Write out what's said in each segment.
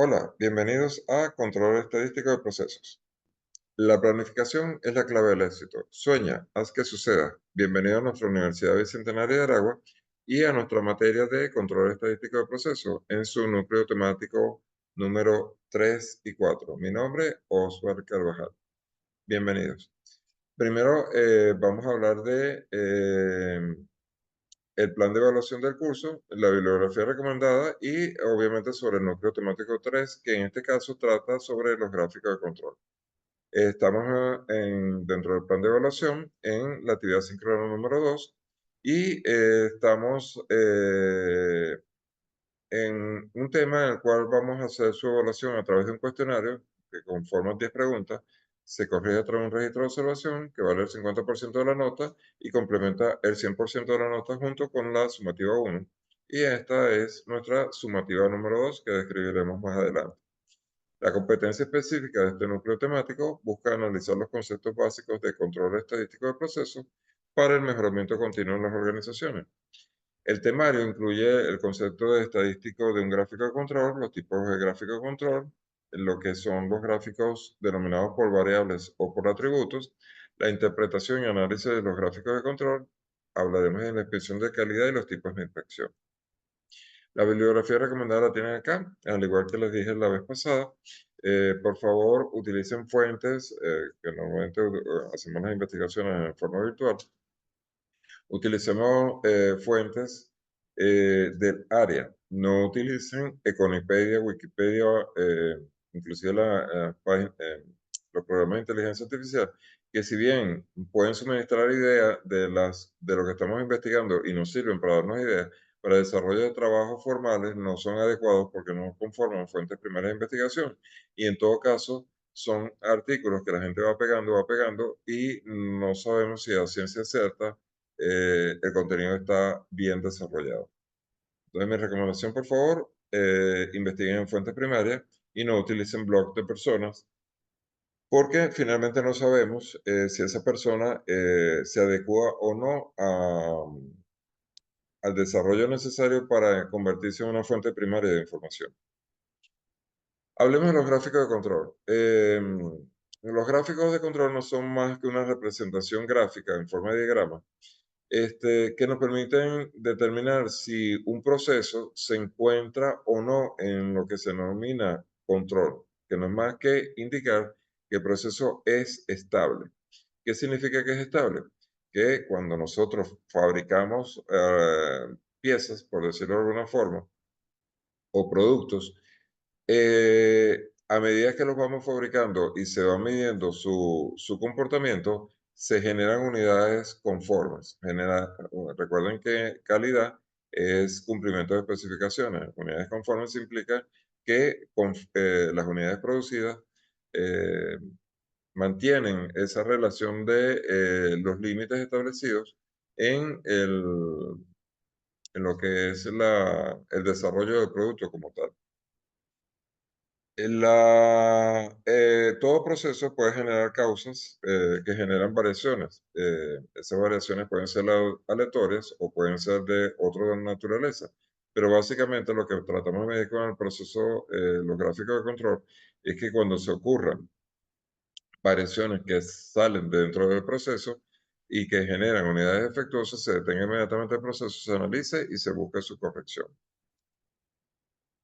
Hola, bienvenidos a Control Estadístico de Procesos. La planificación es la clave del éxito. Sueña, haz que suceda. Bienvenido a nuestra Universidad Bicentenaria de Aragua y a nuestra materia de Control Estadístico de Procesos en su núcleo temático número 3 y 4. Mi nombre es Osvaldo Carvajal. Bienvenidos. Primero vamos a hablar de el plan de evaluación del curso, la bibliografía recomendada y obviamente sobre el núcleo temático 3, que en este caso trata sobre los gráficos de control. Estamos dentro del plan de evaluación en la actividad síncrona número 2 y estamos en un tema en el cual vamos a hacer su evaluación a través de un cuestionario que conforma 10 preguntas, se corrige a través de un registro de observación que vale el 50% de la nota y complementa el 100% de la nota junto con la sumativa 1. Y esta es nuestra sumativa número 2 que describiremos más adelante. La competencia específica de este núcleo temático busca analizar los conceptos básicos de control estadístico de procesos para el mejoramiento continuo en las organizaciones. El temario incluye el concepto de estadístico de un gráfico de control, los tipos de gráfico de control, lo que son los gráficos denominados por variables o por atributos, la interpretación y análisis de los gráficos de control, hablaremos de la inspección de calidad y los tipos de inspección. La bibliografía recomendada la tienen acá, al igual que les dije la vez pasada. Por favor, utilicen fuentes, que normalmente hacemos las investigaciones en forma virtual. Utilicemos fuentes del área. No utilicen Econipedia, Wikipedia, inclusive los programas de inteligencia artificial, que si bien pueden suministrar ideas de lo que estamos investigando y nos sirven para darnos ideas, para el desarrollo de trabajos formales no son adecuados porque no conforman fuentes primarias de investigación y en todo caso son artículos que la gente va pegando y no sabemos si a ciencia cierta el contenido está bien desarrollado. Entonces, mi recomendación, por favor, investiguen en fuentes primarias y no utilicen blogs de personas, porque finalmente no sabemos si esa persona se adecua o no al desarrollo necesario para convertirse en una fuente primaria de información. Hablemos de los gráficos de control. Los gráficos de control no son más que una representación gráfica en forma de diagrama que nos permiten determinar si un proceso se encuentra o no en lo que se denomina control, que no es más que indicar que el proceso es estable. ¿Qué significa que es estable? Que cuando nosotros fabricamos piezas, por decirlo de alguna forma, o productos, a medida que los vamos fabricando y se va midiendo su comportamiento, se generan unidades conformes. Recuerden que calidad es cumplimiento de especificaciones. Unidades conformes implica que las unidades producidas eh, mantienen esa relación de los límites establecidos en, en lo que es el desarrollo del producto como tal. Todo proceso puede generar causas que generan variaciones. Esas variaciones pueden ser aleatorias o pueden ser de otra naturaleza. Pero básicamente lo que tratamos de medir con el proceso, los gráficos de control, es que cuando se ocurran variaciones que salen dentro del proceso y que generan unidades defectuosas, se detenga inmediatamente el proceso, se analice y se busque su corrección.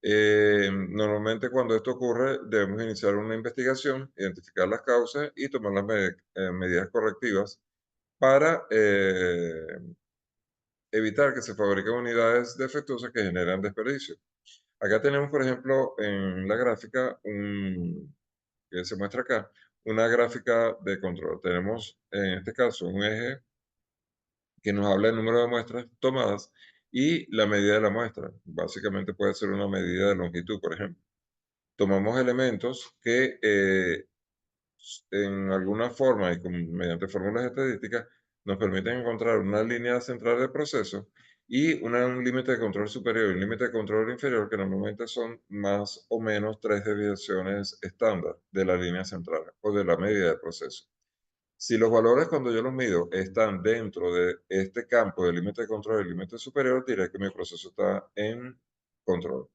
Normalmente cuando esto ocurre debemos iniciar una investigación, identificar las causas y tomar las medidas correctivas para evitar que se fabriquen unidades defectuosas que generan desperdicio. Acá tenemos, por ejemplo, en la gráfica, que se muestra acá, una gráfica de control. Tenemos en este caso un eje que nos habla del número de muestras tomadas y la medida de la muestra. Básicamente puede ser una medida de longitud, por ejemplo. Tomamos elementos que en alguna forma y mediante fórmulas estadísticas nos permiten encontrar una línea central del proceso y un límite de control superior y un límite de control inferior que normalmente son más o menos 3 desviaciones estándar de la línea central o de la medida del proceso. Si los valores cuando yo los mido están dentro de este campo del límite de control y el límite superior, diré que mi proceso está en control.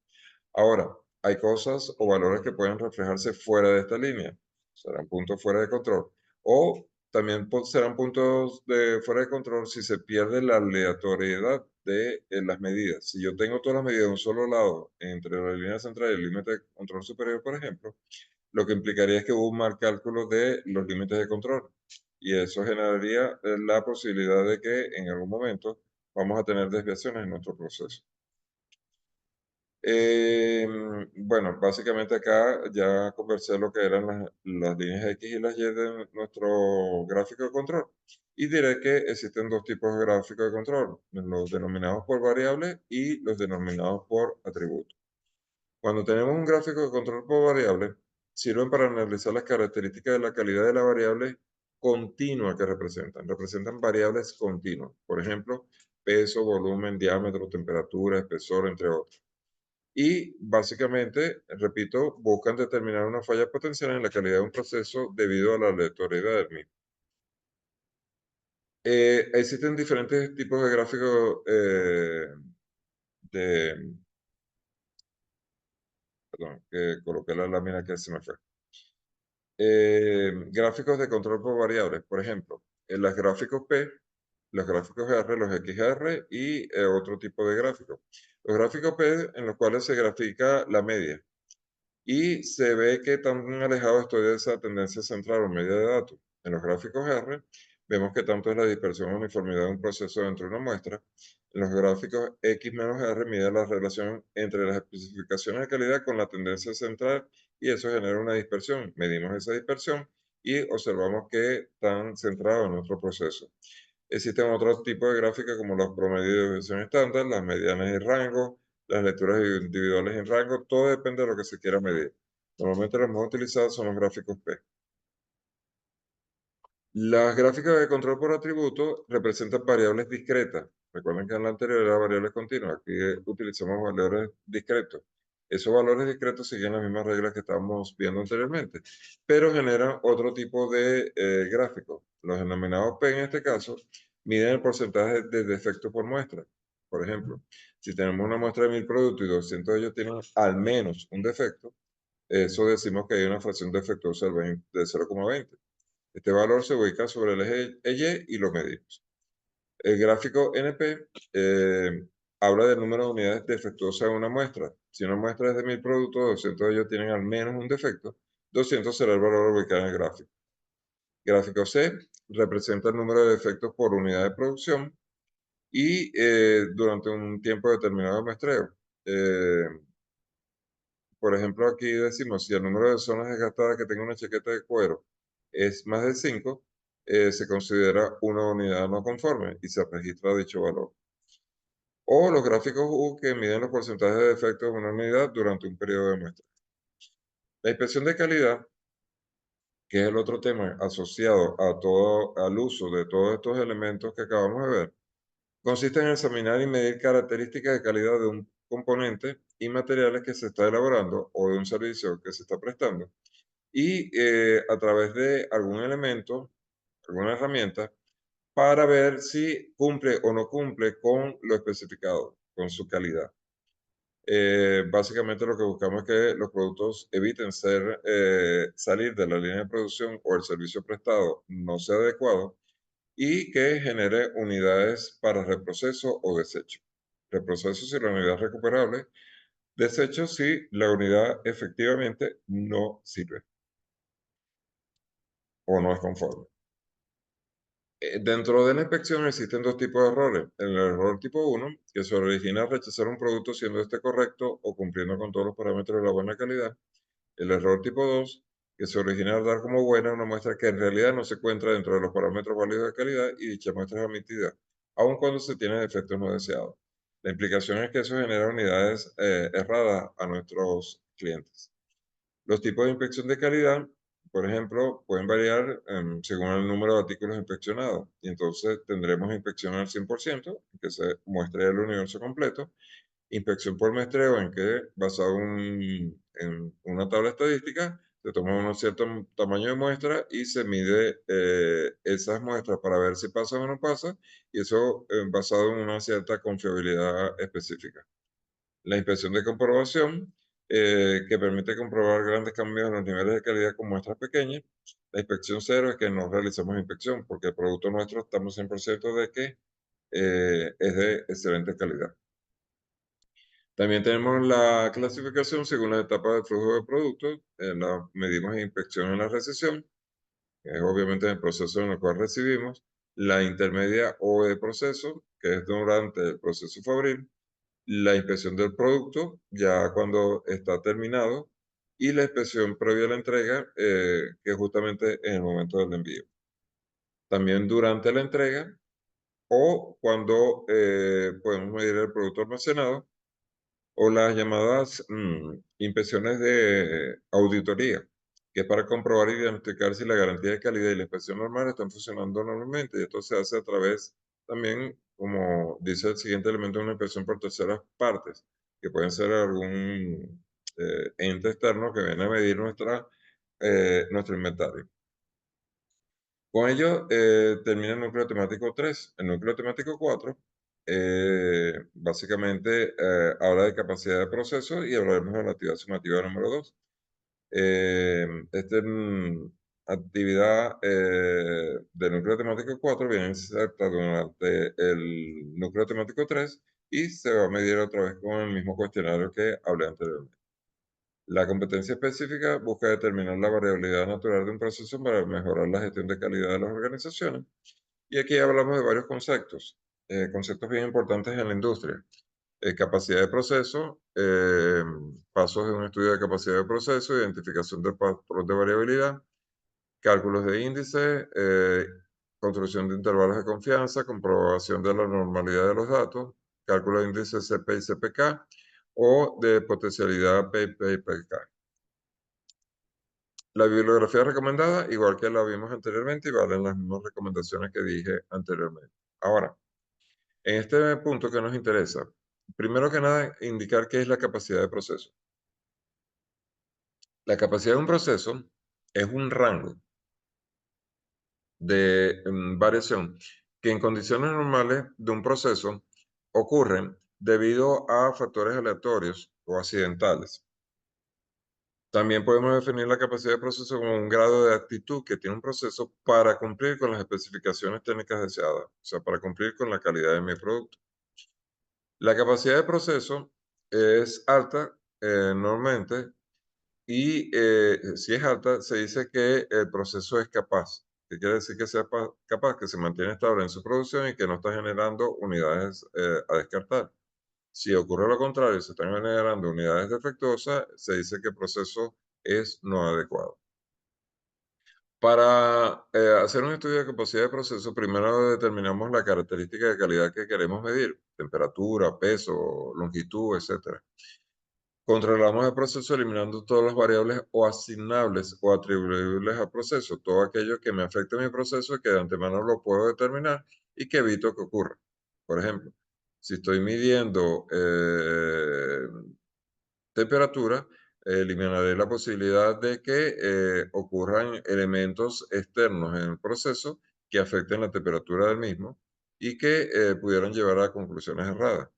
Ahora, hay cosas o valores que pueden reflejarse fuera de esta línea, serán puntos fuera de control, o también serán puntos de fuera de control si se pierde la aleatoriedad de las medidas. Si yo tengo todas las medidas de un solo lado entre la línea central y el límite de control superior, por ejemplo, lo que implicaría es que hubo un mal cálculo de los límites de control. Y eso generaría la posibilidad de que en algún momento vamos a tener desviaciones en nuestro proceso. Bueno, básicamente acá ya conversé lo que eran las líneas X y las Y de nuestro gráfico de control. Y diré que existen dos tipos de gráficos de control, los denominados por variables y los denominados por atributos. Cuando tenemos un gráfico de control por variable, sirven para analizar las características de la calidad de la variable continua que representan. Representan variables continuas. Por ejemplo, peso, volumen, diámetro, temperatura, espesor, entre otros. Y básicamente, repito, buscan determinar una falla potencial en la calidad de un proceso debido a la aleatoriedad del mismo. Existen diferentes tipos de gráficos de... Perdón, que coloqué la lámina que se me fue. Gráficos de control por variables, por ejemplo, en los gráficos P, los gráficos R, los XR y otro tipo de gráficos. Los gráficos P en los cuales se grafica la media y se ve que tan alejado estoy de esa tendencia central o media de datos. En los gráficos R vemos que tanto es la dispersión o uniformidad de un proceso dentro de una muestra. En los gráficos X menos R mide la relación entre las especificaciones de calidad con la tendencia central y eso genera una dispersión. Medimos esa dispersión y observamos que están centrados en nuestro proceso. Existen otros tipos de gráficas como los promedios de desviación estándar, las medianas y rangos, las lecturas individuales en rango, todo depende de lo que se quiera medir. Normalmente los más utilizados son los gráficos P. Las gráficas de control por atributo representan variables discretas. Recuerden que en la anterior era variables continuas. Aquí utilizamos valores discretos. Esos valores discretos siguen las mismas reglas que estábamos viendo anteriormente, pero generan otro tipo de gráficos. Los denominados P en este caso miden el porcentaje de defecto por muestra. Por ejemplo, si tenemos una muestra de 1000 productos y 200 de ellos tienen al menos un defecto, eso decimos que hay una fracción defectuosa de 0,20. Este valor se ubica sobre el eje Y y lo medimos. El gráfico NP habla del número de unidades defectuosas en una muestra. Si una muestra es de 1000 productos, 200 de ellos tienen al menos un defecto, 200 será el valor ubicado en el gráfico. Gráfico C representa el número de defectos por unidad de producción y durante un tiempo determinado de muestreo. Por ejemplo, aquí decimos, si el número de zonas desgastadas que tenga una chaqueta de cuero es más de 5, se considera una unidad no conforme y se registra dicho valor. O los gráficos U que miden los porcentajes de defectos de una unidad durante un periodo de muestra. La inspección de calidad, que es el otro tema asociado al uso de todos estos elementos que acabamos de ver, consiste en examinar y medir características de calidad de un componente y materiales que se está elaborando o de un servicio que se está prestando y a través de algún elemento, alguna herramienta, para ver si cumple o no cumple con lo especificado, con su calidad. Básicamente lo que buscamos es que los productos eviten salir de la línea de producción o el servicio prestado no sea adecuado y que genere unidades para reproceso o desecho. Reproceso si la unidad es recuperable, desecho si la unidad efectivamente no sirve o no es conforme. Dentro de la inspección existen dos tipos de errores. El error tipo 1, que se origina al rechazar un producto siendo este correcto o cumpliendo con todos los parámetros de la buena calidad. El error tipo 2, que se origina al dar como buena una muestra que en realidad no se encuentra dentro de los parámetros válidos de calidad y dicha muestra es omitida, aun cuando se tienen efectos no deseados. La implicación es que eso genera unidades erradas a nuestros clientes. Los tipos de inspección de calidad, por ejemplo, pueden variar según el número de artículos inspeccionados. Y entonces tendremos inspección al 100%, que se muestre el universo completo. Inspección por muestreo, en que, basado en una tabla estadística, se toma un cierto tamaño de muestra y se mide esas muestras para ver si pasa o no pasa, y eso basado en una cierta confiabilidad específica. La inspección de comprobación que permite comprobar grandes cambios en los niveles de calidad con muestras pequeñas. La inspección cero es que no realizamos inspección, porque el producto nuestro estamos 100% de que es de excelente calidad. También tenemos la clasificación según las etapas del flujo de productos. La medimos en inspección en la recesión, que es obviamente el proceso en el cual recibimos. La intermedia o de proceso, que es durante el proceso fabril. La inspección del producto, ya cuando está terminado. Y la inspección previa a la entrega, que es justamente en el momento del envío. También durante la entrega o cuando podemos medir el producto almacenado, o las llamadas inspecciones de auditoría, que es para comprobar y diagnosticar si la garantía de calidad y la inspección normal están funcionando normalmente. Y esto se hace a través también, como dice el siguiente elemento, de una inspección por terceras partes, que pueden ser algún ente externo que viene a medir nuestro inventario. Con ello termina el núcleo temático 3. El núcleo temático 4 básicamente habla de capacidad de proceso y hablaremos de la actividad sumativa número 2. Esta actividad del núcleo temático 4 viene inserta durante el núcleo temático 3 y se va a medir otra vez con el mismo cuestionario que hablé anteriormente. La competencia específica busca determinar la variabilidad natural de un proceso para mejorar la gestión de calidad de las organizaciones. Y aquí hablamos de varios conceptos, conceptos bien importantes en la industria. Capacidad de proceso, pasos de un estudio de capacidad de proceso, identificación del patrón de variabilidad, cálculos de índice, construcción de intervalos de confianza, comprobación de la normalidad de los datos, cálculo de índice CP y CPK o de potencialidad PP y PK. La bibliografía recomendada, igual que la vimos anteriormente, y valen las mismas recomendaciones que dije anteriormente. Ahora, en este punto que nos interesa, primero que nada, indicar qué es la capacidad de proceso. La capacidad de un proceso es un rango de variación que en condiciones normales de un proceso ocurren debido a factores aleatorios o accidentales. También podemos definir la capacidad de proceso como un grado de actitud que tiene un proceso para cumplir con las especificaciones técnicas deseadas, o sea, para cumplir con la calidad de mi producto. La capacidad de proceso es alta normalmente y si es alta, se dice que el proceso es capaz. ¿Qué quiere decir que sea capaz? Que se mantiene estable en su producción y que no está generando unidades a descartar. Si ocurre lo contrario, se están generando unidades defectuosas, se dice que el proceso es no adecuado. Para hacer un estudio de capacidad de proceso, primero determinamos la característica de calidad que queremos medir, temperatura, peso, longitud, etc. Controlamos el proceso eliminando todas las variables o asignables o atribuibles al proceso, todo aquello que me afecte a mi proceso y que de antemano lo puedo determinar y que evito que ocurra. Por ejemplo, si estoy midiendo temperatura, eliminaré la posibilidad de que ocurran elementos externos en el proceso que afecten la temperatura del mismo y que pudieran llevar a conclusiones erradas.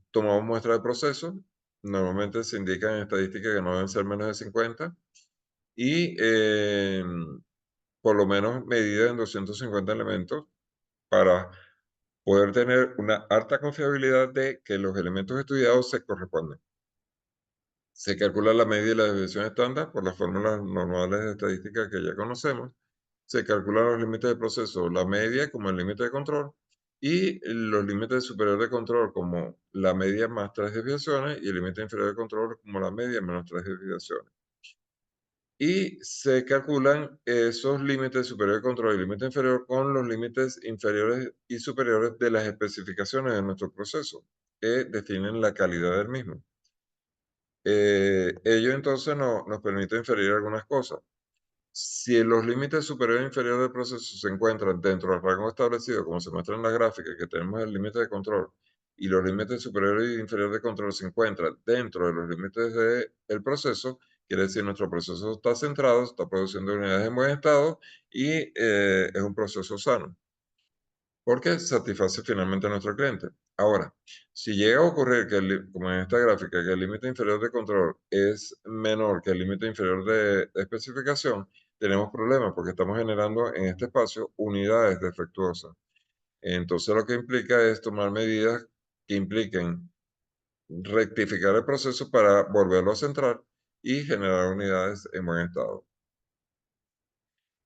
Tomamos muestras de proceso, normalmente se indica en estadística que no deben ser menos de 50 y por lo menos medida en 250 elementos para poder tener una alta confiabilidad de que los elementos estudiados se corresponden. Se calcula la media y la desviación estándar por las fórmulas normales de estadística que ya conocemos. Se calculan los límites de proceso, la media como el límite de control y los límites superiores de control como la media más 3 desviaciones y el límite inferior de control como la media menos 3 desviaciones. Y se calculan esos límites superior de control y límite inferior con los límites inferiores y superiores de las especificaciones de nuestro proceso, que definen la calidad del mismo. Ello entonces nos permite inferir algunas cosas. Si los límites superior e inferior del proceso se encuentran dentro del rango establecido, como se muestra en la gráfica, que tenemos el límite de control, y los límites superior e inferior de control se encuentran dentro de los límites del proceso, quiere decir nuestro proceso está centrado, está produciendo unidades en buen estado y es un proceso sano, porque satisface finalmente a nuestro cliente. Ahora, si llega a ocurrir que, como en esta gráfica, que el límite inferior de control es menor que el límite inferior de especificación, tenemos problemas porque estamos generando en este espacio unidades defectuosas. Entonces lo que implica es tomar medidas que impliquen rectificar el proceso para volverlo a centrar y generar unidades en buen estado.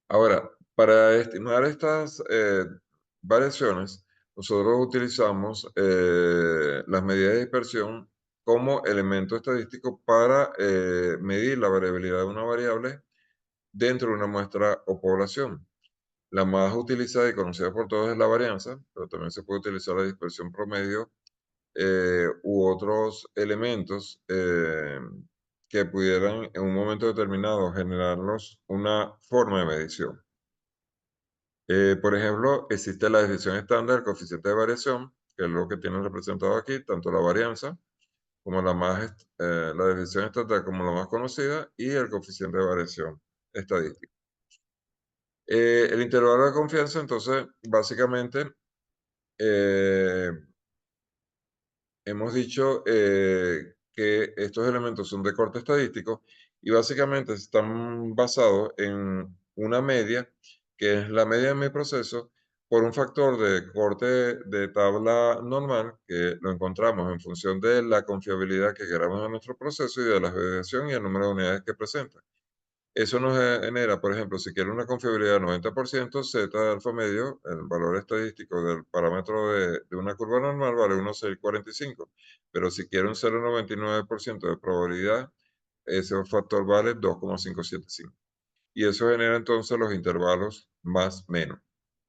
Ahora, para estimar estas variaciones, nosotros utilizamos las medidas de dispersión como elemento estadístico para medir la variabilidad de una variable dentro de una muestra o población. La más utilizada y conocida por todos es la varianza, pero también se puede utilizar la dispersión promedio u otros elementos que pudieran en un momento determinado generarnos una forma de medición. Por ejemplo, existe la desviación estándar, el coeficiente de variación, que es lo que tienen representado aquí, tanto la varianza como la desviación estándar como la más conocida, y el coeficiente de variación estadística. El intervalo de confianza, entonces, básicamente, hemos dicho que estos elementos son de corte estadístico y básicamente están basados en una media, que es la media de mi proceso, por un factor de corte de tabla normal, que lo encontramos en función de la confiabilidad que queramos en nuestro proceso y de la variación y el número de unidades que presenta. Eso nos genera, por ejemplo, si quiero una confiabilidad del 90%, Z de alfa medio, el valor estadístico del parámetro de una curva normal vale 1,645. Pero si quiero un 0,99% de probabilidad, ese factor vale 2,575. Y eso genera entonces los intervalos más menos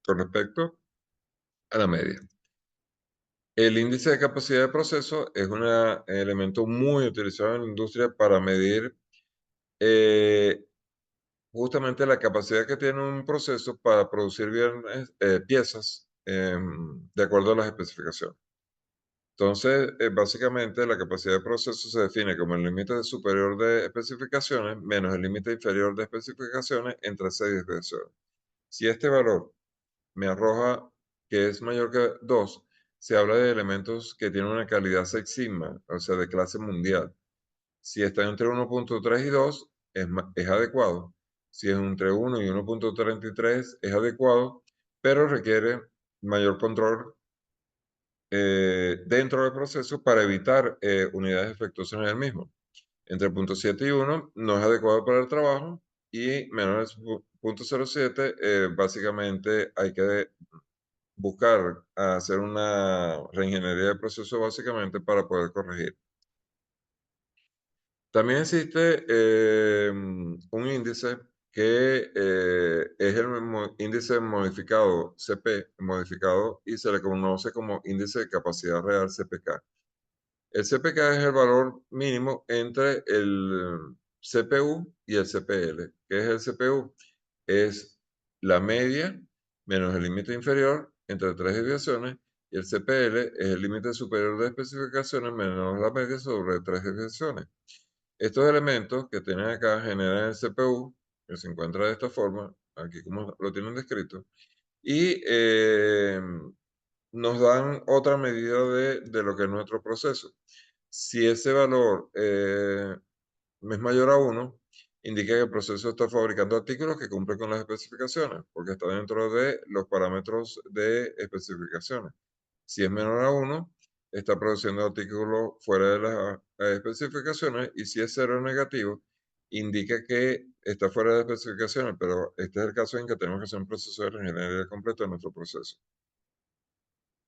con respecto a la media. El índice de capacidad de proceso es un elemento muy utilizado en la industria para medir eh, justamente la capacidad que tiene un proceso para producir bien, piezas de acuerdo a las especificaciones. Entonces, básicamente la capacidad de proceso se define como el límite superior de especificaciones menos el límite inferior de especificaciones entre 6 desviaciones. Si este valor me arroja que es mayor que 2, se habla de elementos que tienen una calidad Six Sigma, o sea, de clase mundial. Si está entre 1,3 y 2, es adecuado. Si es entre 1 y 1,33, es adecuado, pero requiere mayor control dentro del proceso para evitar unidades defectuosas en el mismo. Entre 0,7 y 1 no es adecuado para el trabajo y menor de 0,07 básicamente hay que buscar hacer una reingeniería de proceso básicamente para poder corregir. También existe un índice que es el índice modificado CP, modificado, y se le conoce como índice de capacidad real CPK. El CPK es el valor mínimo entre el CPU y el CPL. ¿Qué es el CPU? Es la media menos el límite inferior entre tres desviaciones, y el CPL es el límite superior de especificaciones menos la media sobre tres desviaciones. Estos elementos que tienen acá generan el CPU, que se encuentra de esta forma, aquí como lo tienen descrito, y nos dan otra medida de lo que es nuestro proceso. Si ese valor es mayor a 1, indica que el proceso está fabricando artículos que cumplen con las especificaciones, porque está dentro de los parámetros de especificaciones. Si es menor a 1, está produciendo artículos fuera de las especificaciones, y si es 0 negativo, indica que está fuera de especificaciones, pero este es el caso en que tenemos que hacer un proceso de ingeniería completo de nuestro proceso.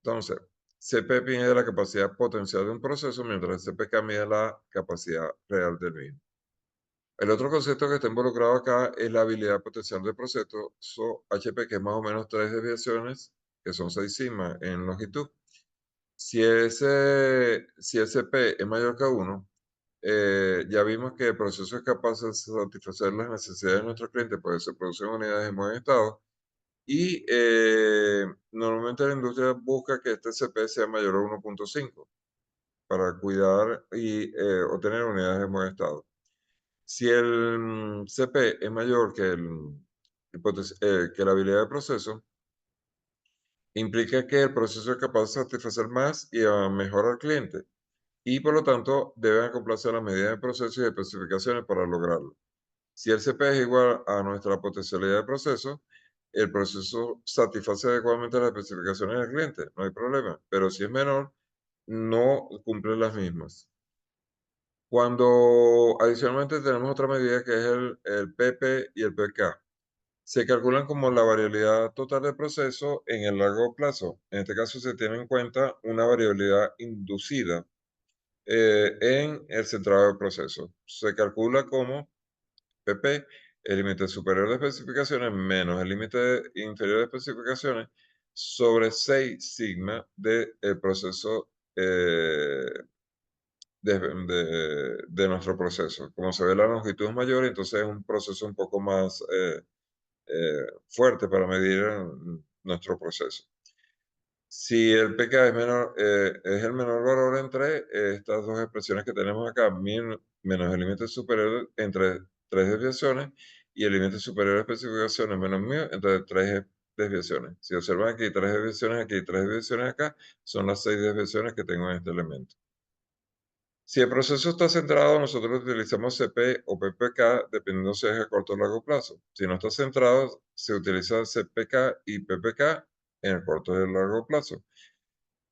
Entonces, CP mide la capacidad potencial de un proceso, mientras el CPK mide la capacidad real del mismo. El otro concepto que está involucrado acá es la habilidad potencial del proceso, HP, que es más o menos 3 desviaciones, que son 6 sigma en longitud. Si el CP es mayor que 1, ya vimos que el proceso es capaz de satisfacer las necesidades de nuestro cliente, pues se producen unidades en buen estado, y normalmente la industria busca que este CP sea mayor a 1,5 para cuidar y obtener unidades en buen estado. Si el CP es mayor que la habilidad de proceso, implica que el proceso es capaz de satisfacer más y mejor al cliente y por lo tanto deben acoplarse a las medidas de proceso y especificaciones para lograrlo. Si el CP es igual a nuestra potencialidad de proceso, el proceso satisface adecuadamente las especificaciones del cliente, no hay problema, pero si es menor, no cumple las mismas. Cuando adicionalmente tenemos otra medida que es el PP y el PK, se calculan como la variabilidad total del proceso en el largo plazo. En este caso se tiene en cuenta una variabilidad inducida en el centrado del proceso. Se calcula como PP, el límite superior de especificaciones menos el límite inferior de especificaciones sobre 6 sigma del proceso de nuestro proceso. Como se ve, la longitud es mayor, entonces es un proceso un poco más fuerte para medir nuestro proceso. Si el pK es el menor valor entre estas dos expresiones que tenemos acá, menos el límite superior entre 3 desviaciones y el límite superior de especificaciones menos mío entre 3 desviaciones. Si observan aquí 3 desviaciones aquí y 3 desviaciones acá, son las 6 desviaciones que tengo en este elemento. Si el proceso está centrado, nosotros utilizamos CP o PPK dependiendo si es a corto o largo plazo. Si no está centrado, se utiliza CPK y PPK en el corto y el largo plazo.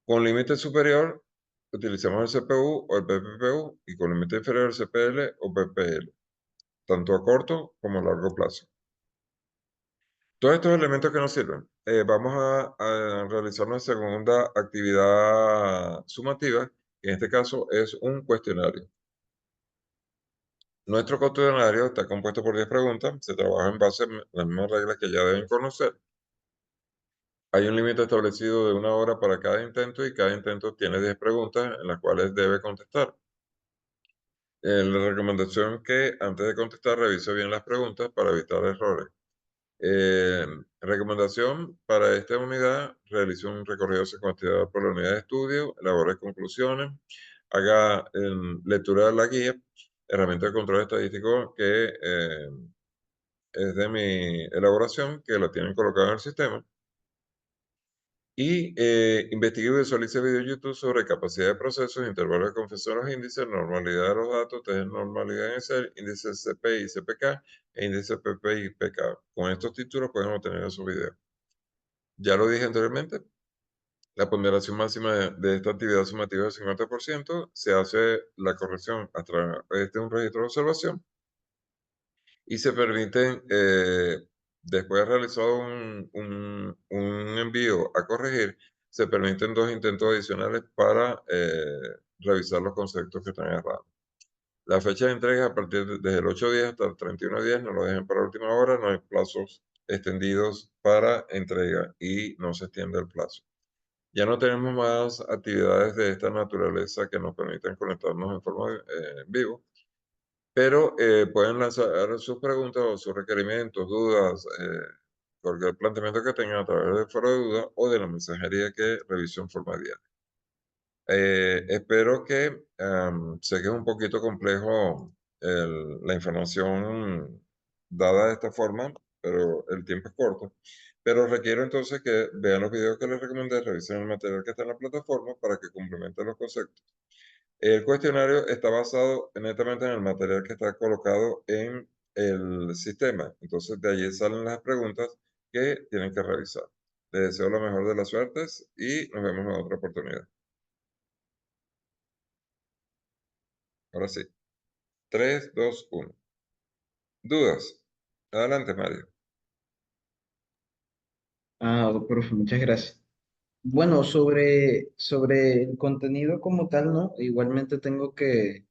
Con límite superior, utilizamos el CPU o el PPPU y con límite inferior el CPL o PPL, tanto a corto como a largo plazo. Todos estos elementos que nos sirven. Vamos a realizar una segunda actividad sumativa, que en este caso es un cuestionario. Nuestro cuestionario está compuesto por 10 preguntas, se trabaja en base a las mismas reglas que ya deben conocer. Hay un límite establecido de 1 hora para cada intento y cada intento tiene 10 preguntas en las cuales debe contestar. La recomendación es que antes de contestar revise bien las preguntas para evitar errores. Eh, Recomendación para esta unidad: realice un recorrido secuencial por la unidad de estudio, elabore conclusiones, haga lectura de la guía, herramienta de control estadístico que es de mi elaboración, que la tienen colocada en el sistema. Y investigue y visualice videos de YouTube sobre capacidad de procesos, intervalos de confianza en los índices, normalidad de los datos, test de normalidad en Excel, índices CPI y CPK e índices PPI y PK. Con estos títulos pueden obtener esos videos. Ya lo dije anteriormente, la ponderación máxima de esta actividad sumativa es 50%. Se hace la corrección a través de un registro de observación y se permiten, después de realizado un envío a corregir, se permiten 2 intentos adicionales para revisar los conceptos que están errados. La fecha de entrega a partir desde el 8 días hasta el 31 días, no lo dejen para última hora, no hay plazos extendidos para entrega y no se extiende el plazo. Ya no tenemos más actividades de esta naturaleza que nos permiten conectarnos en forma en vivo, pero pueden lanzar sus preguntas o sus requerimientos, dudas, cualquier planteamiento que tengan a través del foro de dudas o de la mensajería que reviso en forma diaria. Espero que, sé que es un poquito complejo la información dada de esta forma, pero el tiempo es corto. Pero requiero entonces que vean los videos que les recomendé, revisen el material que está en la plataforma para que complementen los conceptos. El cuestionario está basado netamente en el material que está colocado en el sistema. Entonces, de allí salen las preguntas que tienen que revisar. Les deseo lo mejor de las suertes y nos vemos en otra oportunidad. Ahora sí. 3, 2, 1. ¿Dudas? Adelante, Mario. Profe, muchas gracias. Bueno, sobre el contenido como tal, ¿no? Igualmente tengo que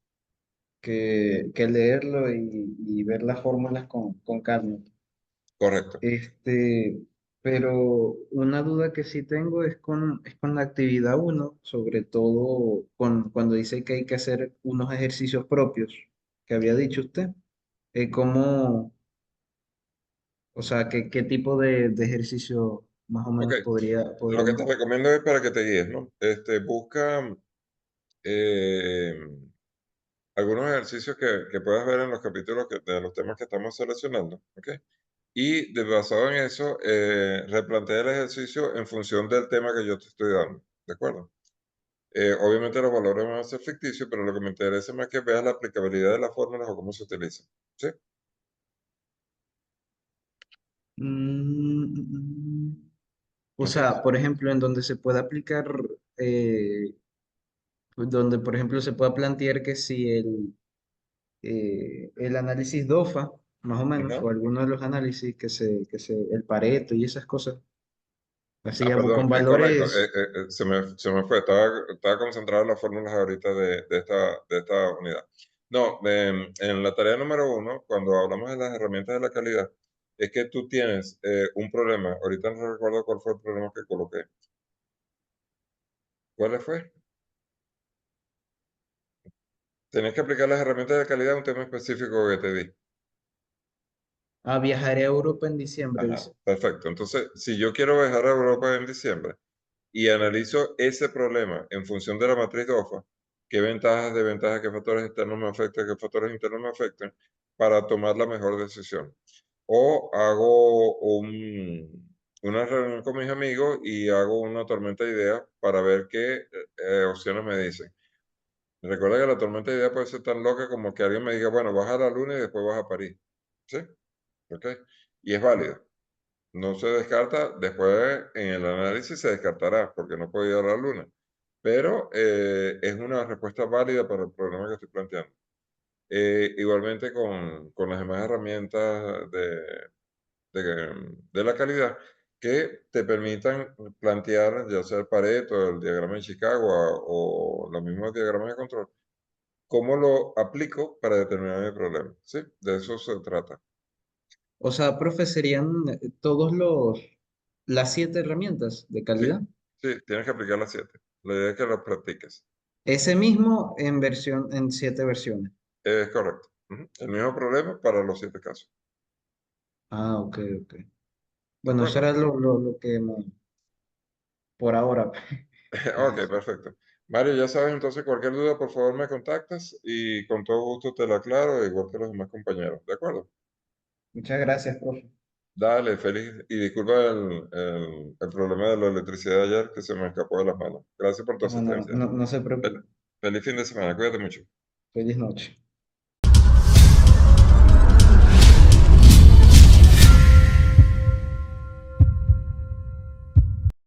leerlo y ver las fórmulas con calma. Correcto. Este, pero una duda que sí tengo es con la actividad uno, sobre todo cuando dice que hay que hacer unos ejercicios propios, que había dicho usted. ¿Cómo, o sea, qué tipo de ejercicio más o Ok. menos Lo que te podríamos? recomiendo es para que te guíes, ¿no? Busca eh, algunos ejercicios que puedas ver en los capítulos de los temas que estamos seleccionando, ¿ok? basado en eso, replanteé el ejercicio en función del tema que yo te estoy dando, ¿de acuerdo? Obviamente los valores van a ser ficticios, pero lo que me interesa más es que veas la aplicabilidad de las fórmulas o cómo se utilizan. ¿Sí? O sea, ¿Entiendes? por ejemplo, en donde se pueda aplicar, eh, donde por ejemplo se pueda plantear que si el análisis DOFA, más o menos, o Ajá. alguno de los análisis el Pareto y esas cosas, así Ah, digamos, perdón, con es correcto. valores. Se me fue. Estaba concentrado en las fórmulas ahorita de esta unidad. No, en la tarea número 1, cuando hablamos de las herramientas de la calidad, es que tú tienes un problema. Ahorita no recuerdo cuál fue el problema que coloqué. ¿Cuál fue? Tenés que aplicar las herramientas de calidad a un tema específico que te di. A viajaré a Europa en diciembre, Ajá, dice. perfecto. Entonces, si yo quiero viajar a Europa en diciembre, y analizo ese problema en función de la matriz de OFA, qué ventajas, desventajas, qué factores externos me afectan, qué factores internos me afectan, para tomar la mejor decisión. O hago una reunión con mis amigos y hago una tormenta de ideas para ver qué opciones me dicen. Recuerda que la tormenta de ideas puede ser tan loca como que alguien me diga, bueno, vas a la Luna y después vas a París. ¿Sí? ¿Ok? Y es válido. No se descarta, después en el análisis se descartará porque no puede ir a la luna, pero es una respuesta válida para el problema que estoy planteando. Igualmente con las demás herramientas de la calidad que te permitan plantear, ya sea el Pareto, el diagrama de Chicago o los mismos diagramas de control, cómo lo aplico para determinar mi problema. ¿Sí? De eso se trata. O sea, profe, serían las 7 herramientas de Sí, calidad. sí, tienes que aplicar las 7. La idea es que las practiques. Ese mismo en 7 versiones. Es correcto. Ujú. El mismo problema para los 7 casos. Ah, ok, ok. ¿De Bueno, eso acuerdo? era lo que por ahora. Ok, perfecto. Mario, ya sabes, entonces cualquier duda, por favor me contactas y con todo gusto te la aclaro, igual que los demás compañeros. ¿De acuerdo? Muchas gracias, profe. Dale, feliz. Y disculpa el problema de la electricidad de ayer que se me escapó de las manos. Gracias por tu No, no, asistencia. no, no se Fel- preocupe. Feliz fin de semana. Cuídate mucho. Feliz noche.